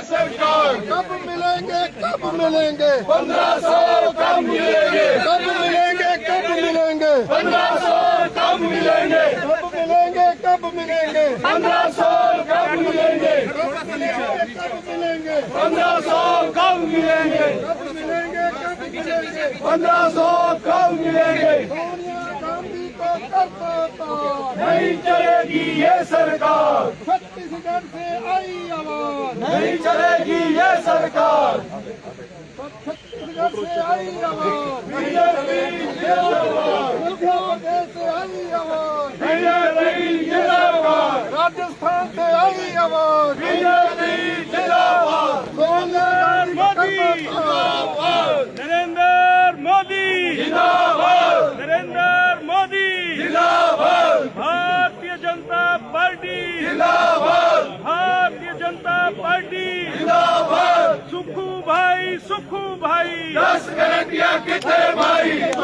सरकार। कब मिलेंगे, कब मिलेंगे 1500 कब मिलेंगे, कब मिलेंगे, कब मिलेंगे 1500 कब मिलेंगे, कब मिलेंगे, कब मिलेंगे 1500 कब मिलेंगे, कब मिलेंगे, कब मिलेंगे 1500 कब मिलेंगे, कब मिलेंगे, कब मिलेंगे 1500 कब मिलेंगे। सोनिया गांधी को कर दो पार। नहीं चलेगी ये सरकार, छत्तीसगढ़ से आई आवाज, नहीं चलेगी ये सरकार। छत्तीसगढ़ से आई आवाज, बीजेपी जिंदाबाद, मध्य प्रदेश से आई आवाज, बीजेपी जिंदाबाद, राजस्थान से आई आवाज, बीजेपी जिंदाबाद, सोनिया गांधी को कर दो पार। नरेंद्र मोदी जिंदाबाद, नरेंद्र मोदी जिंदाबाद, भारतीय जनता पार्टी जिंदाबाद, भारतीय जनता पार्टी जिंदाबाद। सुखू भाई 10 गारंटियां कितने भाई, भाई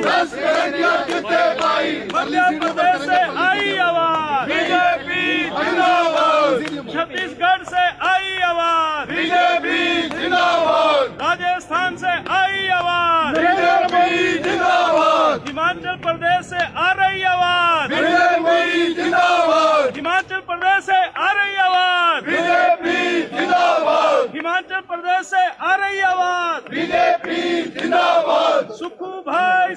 10 गारंटियां कितने भाई। मध्य प्रदेश से आई आवाज, बीजेपी जिंदाबाद, छत्तीसगढ़ से आई आवाज, बीजेपी जिंदाबाद, राजस्थान से आई आवाज, बीजेपी जिंदाबाद, हिमाचल प्रदेश से आ रही आवाज, बीजेपी जिंदाबाद, हिमाचल प्रदेश से आ रही आवाज, बीजेपी जिंदाबाद, हिमाचल प्रदेश से आ रही आवाज। बीजेपी जिंदाबाद। सुखू भाई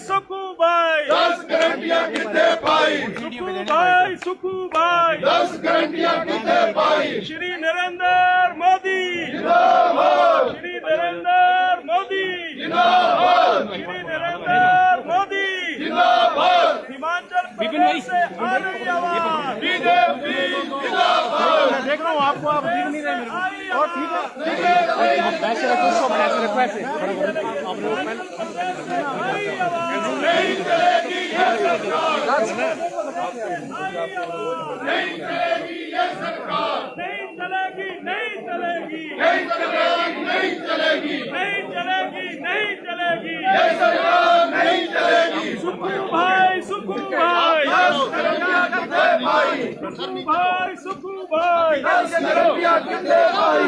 10 गारंटियां कितने भाई, सुखू भाई 10 गारंटियां कितने भाई। श्री नरेंद्र मोदी जिंदाबाद, श्री नरेंद्र मोदी जिंदाबाद, श्री नरेंद्र मोदी जिंदाबाद, हिमाचल प्रदेश से आ रही आवाज। बीजेपी जिंदाबाद। देख रहा हूँ आपको, आप दिख नहीं रहे मेरे को। और ठीक है नहीं चलेगी ये सरकार, नहीं चलेगी ये सरकार, नहीं चलेगी, नहीं चलेगी, नहीं चलेगी, नहीं चलेगी नहीं चलेगी ये सरकार, नहीं चलेगी। सुखू भाई 10 गारंटियां कितने भाई, सुखू भाई 10 गारंटियां कितने भाई।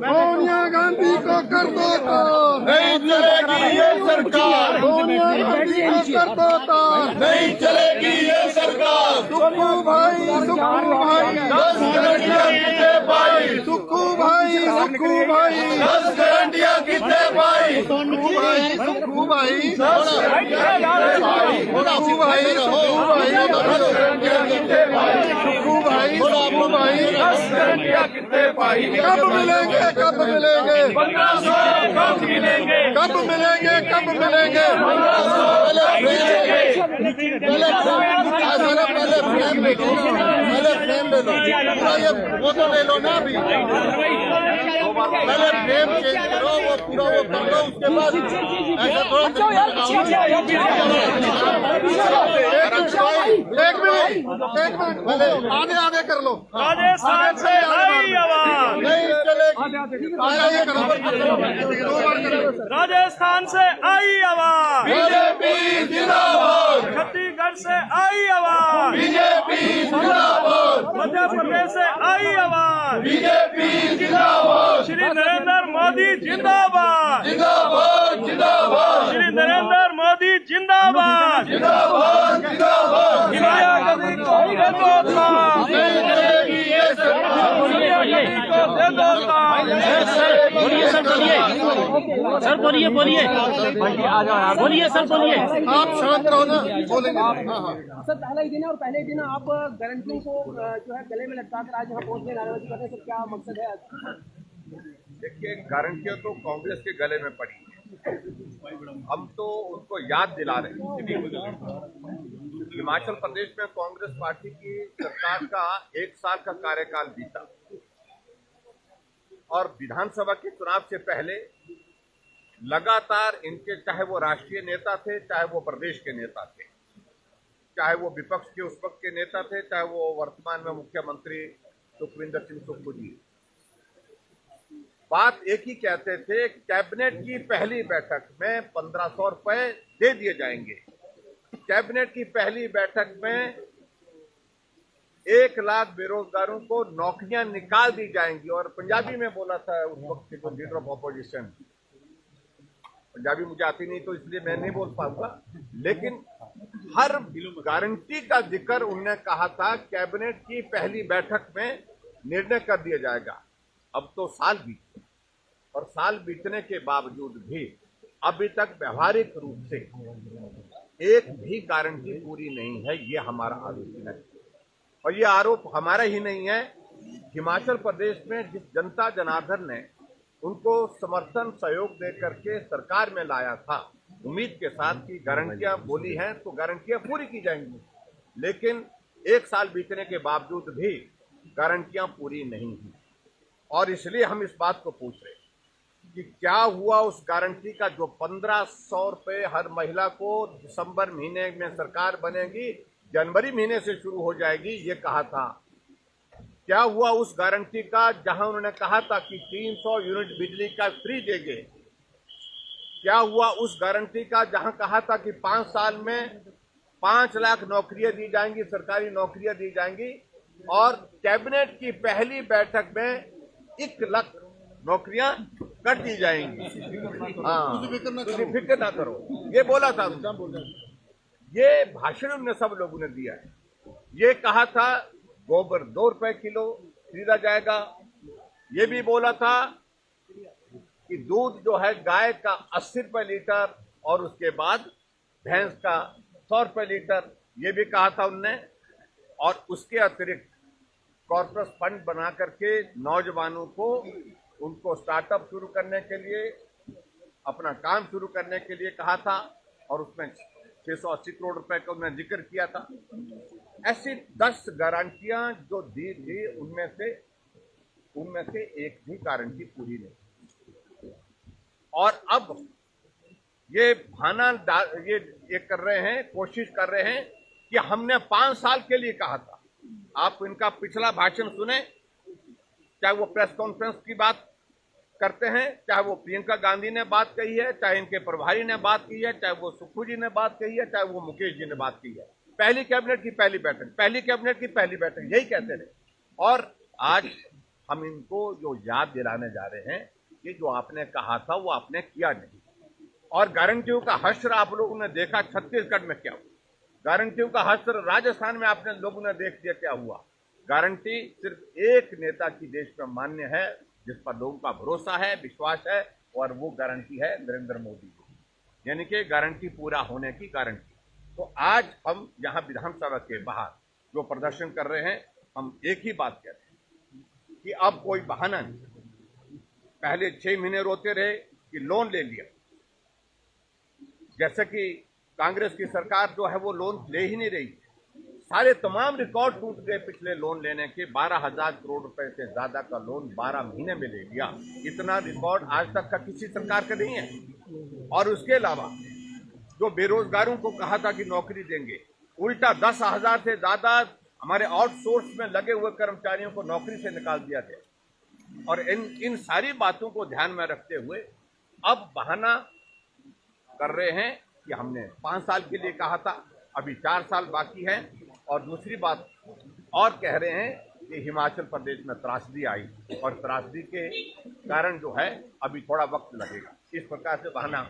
सोनिया गांधी को कर दो पार। नहीं चलेगी ये सरकार, सोनिया गांधी को कर दो पार। नहीं चलेगी ये सरकार। सुखू भाई 10 गारंटियां कितने भाई, सुखू भाई 10 गारंटियां कितने भाई, सुखू भाई 10 गारंटियां कितने भाई। कब मिलेंगे, कब मिलेंगे 1500 कब मिलेंगे, कब मिलेंगे, कब मिलेंगे पहले फ्रेम ले लो, पूरा ये वो तो ले लो ना अभी, पहले फ्रेम चेंज करो, वो पूरा वो कर लो, उसके बाद ऐसा थोड़ा एक मिनट पहले आधे आधे कर लो। राजस्थान से आई आवाज, नहीं चलेगी। आधे करो, 2 बार करो। राजस्थान से आई आवाज, बीजेपी जिंदाबाद, छत्तीसगढ़ से आई आवाज, बीजेपी जिंदाबाद, मध्य प्रदेश से आई आवाज। बीजेपी जिंदाबाद, श्री नरेंद्र मोदी जिंदाबाद, जिंदाबाद, जिंदाबाद, श्री नरेंद्र मोदी जिंदाबाद। जिंदाबाद, जिंदाबाद। इंडिया गति को दे दो ताज, नहीं चलेगी ये सरकार, इंडिया गति को दे दो ताज। बोलिए सर, बोलिए बोलिए सर, बोलिए। आप शांत रहो ना, बोलेंगे। हाँ। सर पहला ही दिन है और पहले ही दिन आप गारंटियों को जो है गले में लटकाकर आज यहाँ पहुंचने नारेबाजी करने से क्या मकसद है आज? देखिए, गारंटियां तो कांग्रेस के गले में पड़ी है, हम तो उनको याद दिला रहे हैं। हिमाचल प्रदेश में कांग्रेस पार्टी की सरकार का 1 साल का कार्यकाल बीता और विधानसभा के चुनाव से पहले लगातार इनके, चाहे वो राष्ट्रीय नेता थे, चाहे वो प्रदेश के नेता थे, चाहे वो विपक्ष के उस वक्त के नेता थे, चाहे वो वर्तमान में मुख्यमंत्री सुखविंदर सिंह सुक्खू जी, बात एक ही कहते थे, कैबिनेट की पहली बैठक में 1500 रुपए दे दिए जाएंगे। कैबिनेट की पहली बैठक में 1 लाख बेरोजगारों को नौकरियां निकाल दी जाएंगी। और पंजाबी में बोला था उस वक्त के लीडर ऑफ ऑपोजिशन, पंजाबी मुझे आती नहीं तो इसलिए मैं नहीं बोल पाऊंगा, लेकिन हर गारंटी का जिक्र उन्होंने कहा था कैबिनेट की पहली बैठक में निर्णय कर दिया जाएगा। अब तो साल बीते और साल बीतने के बावजूद भी अभी तक व्यवहारिक रूप से एक भी गारंटी पूरी नहीं है। ये हमारा आरोप है और ये आरोप हमारा ही नहीं है। हिमाचल प्रदेश में जिस जनता जनार्दन ने उनको समर्थन सहयोग दे करके सरकार में लाया था, उम्मीद के साथ कि गारंटियां बोली हैं तो गारंटियां पूरी की जाएंगी, लेकिन 1 साल बीतने के बावजूद भी गारंटियां पूरी नहीं हुई। और इसलिए हम इस बात को पूछ रहे हैं कि क्या हुआ उस गारंटी का जो 1500 रुपए हर महिला को दिसंबर महीने में सरकार बनेगी, जनवरी महीने से शुरू हो जाएगी, ये कहा था। क्या हुआ उस गारंटी का जहां उन्होंने कहा था कि 300 यूनिट बिजली का फ्री देंगे? क्या हुआ उस गारंटी का जहां कहा था कि 5 साल में 5 लाख नौकरियां दी जाएंगी, सरकारी नौकरियां दी जाएंगी? और कैबिनेट की पहली बैठक में 1 लाख नौकरियां कर दी जाएंगी। हाँ, फिक्र ना करो, ये बोला था। ये भाषण उन्होंने सब लोगों ने दिया है। ये कहा था गोबर 2 रुपए किलो खरीदा जाएगा। ये भी बोला था कि दूध जो है गाय का 80 रुपए लीटर और उसके बाद भैंस का 100 रुपए लीटर, ये भी कहा था उनने। और उसके अतिरिक्त कॉर्पोरेट फंड बना करके नौजवानों को उनको स्टार्टअप शुरू करने के लिए, अपना काम शुरू करने के लिए कहा था और उसमें 680 करोड़ रुपए का उन्होंने जिक्र किया था। ऐसी 10 गारंटियां जो दी थी, उनमें से एक भी गारंटी पूरी नहीं। और अब ये ये कर रहे हैं, कोशिश कर रहे हैं कि हमने 5 साल के लिए कहा था। आप इनका पिछला भाषण सुने, चाहे वो प्रेस कॉन्फ्रेंस की बात करते हैं, चाहे वो प्रियंका गांधी ने बात कही है, चाहे इनके प्रभारी ने बात की है, चाहे वो सुक्खू जी ने बात कही है, चाहे वो मुकेश जी ने बात की है। पहली कैबिनेट की पहली बैठक, पहली कैबिनेट की पहली बैठक, यही कहते रहे। और आज हम इनको जो याद दिलाने जा रहे हैं कि जो आपने कहा था वो आपने किया नहीं। और गारंटियों का हश्र आप लोगों ने देखा छत्तीसगढ़ में क्या हुआ, गारंटियों का हश्र राजस्थान में आपने लोगों ने देख दिया क्या हुआ। गारंटी सिर्फ एक नेता की देश में मान्य है, जिस पर लोगों का भरोसा है, विश्वास है, और वो गारंटी है नरेंद्र मोदी की, यानी कि गारंटी पूरा होने की गारंटी। तो आज हम यहाँ विधानसभा के बाहर जो प्रदर्शन कर रहे हैं, हम एक ही बात कह रहे हैं कि अब कोई बहाना नहीं। पहले 6 महीने रोते रहे कि लोन ले लिया, जैसे कि कांग्रेस की सरकार जो है वो लोन ले ही नहीं रही। सारे तमाम रिकॉर्ड टूट गए पिछले लोन लेने के। 12,000 करोड़ रुपए से ज्यादा का लोन 12 महीने में ले लिया। इतना रिकॉर्ड आज तक का किसी सरकार का नहीं है। और उसके अलावा जो बेरोजगारों को कहा था कि नौकरी देंगे, उल्टा 10,000 से ज्यादा हमारे आउटसोर्स में लगे हुए कर्मचारियों को नौकरी से निकाल दिया गया। और इन सारी बातों को ध्यान में रखते हुए अब बहाना कर रहे हैं कि हमने 5 साल के लिए कहा था, अभी 4 साल बाकी है। और दूसरी बात और कह रहे हैं कि हिमाचल प्रदेश में त्रासदी आई और त्रासदी के कारण जो है अभी थोड़ा वक्त लगेगा। इस प्रकार से बहाना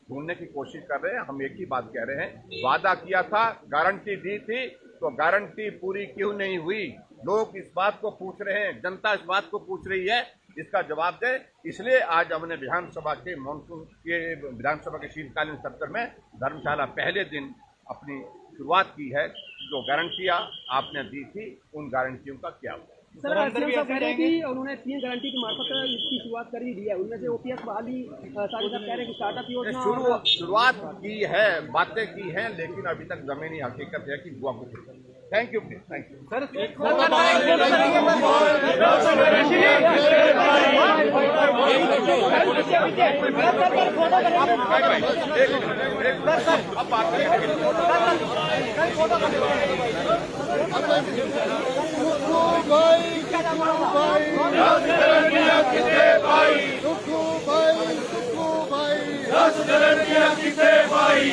ढूंढने की कोशिश कर रहे हैं। हम एक ही बात कह रहे हैं, वादा किया था, गारंटी दी थी, तो गारंटी पूरी क्यों नहीं हुई? लोग इस बात को पूछ रहे हैं, जनता इस बात को पूछ रही है, इसका जवाब दे। इसलिए आज हमने विधानसभा के शीतकालीन सत्र में धर्मशाला पहले दिन अपनी शुरुआत की है। जो गारंटियां आपने दी थी, उन गारंटियों का क्या हुआ? सर, सीएम साहब कह रहे हैं कि उन्होंने 3 गारंटी की मार्फत इसकी शुरुआत कर ही दी है। उनमें से ओपीएस बहाली, साथ कह रहे हैं कि स्टार्टअप योजना शुरुआत की है, बातें की हैं, लेकिन अभी तक जमीनी हकीकत है कि हुआ कुछ। Thank you please, thank you sir. अब बात करेंगे। भाई सुखू भाई दस लड़कियां कितने पाई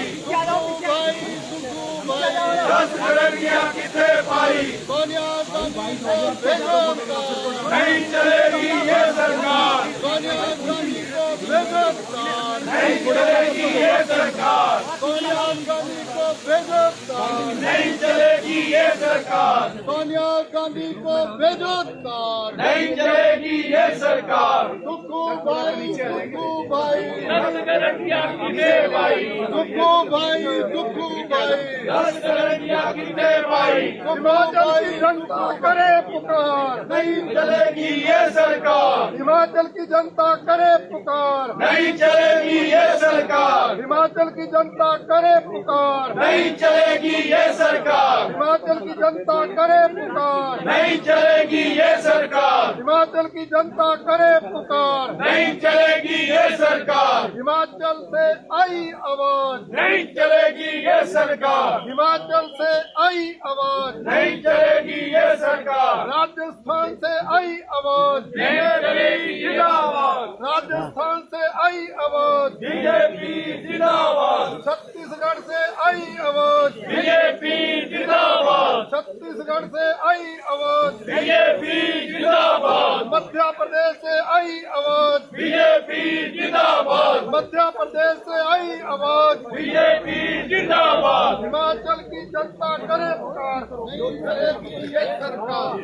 दस लड़कियां कितने पाई सोनिया गांधी को बेगिरफ्तार नहीं चलेगी ये सरकार सोनिया गांधी को बेगिरफ्तार नहीं चलेगी ये सरकार सोनिया गांधी को बेगिरफ्तार नहीं चलेगी ये सरकार सोनिया गांधी को बेगिरफ्तार नहीं चलेगी ये सरकार सुखू भाई दस लड़कियां कितने पाई सुखू भाई दस लड़कियां कितने पाई हिमाचल की जनता करे पुकार नहीं चलेगी ये सरकार हिमाचल की जनता करे पुकार नहीं चलेगी ये सरकार हिमाचल की जनता करे पुकार नहीं चलेगी ये सरकार हिमाचल की जनता करे पुकार नहीं चलेगी ये सरकार हिमाचल की जनता करे पुकार नहीं चलेगी ये सरकार हिमाचल से आई आवाज नहीं चलेगी ये सरकार हिमाचल से आई आवाज नहीं चलेगी ये सरकार राजस्थान से आई आवाज नहीं चलेगी जिंदाबाद राजस्थान से आई आवाज बीजेपी जिंदाबाद छत्तीसगढ़ से आई आवाज बीजेपी जिंदाबाद छत्तीसगढ़ से आई आवाज बीजेपी जिंदाबाद मध्य प्रदेश से आई आवाज बीजेपी जिंदाबाद मध्य प्रदेश से आई आवाज बीजेपी जिंदाबाद हिमाचल की जनता करे पुकार नहीं चलेगी ये सरकार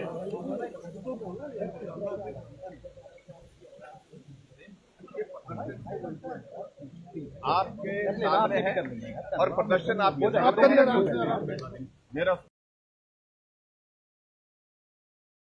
आपके सामने है और प्रदर्शन आपके आप करिए। मेरा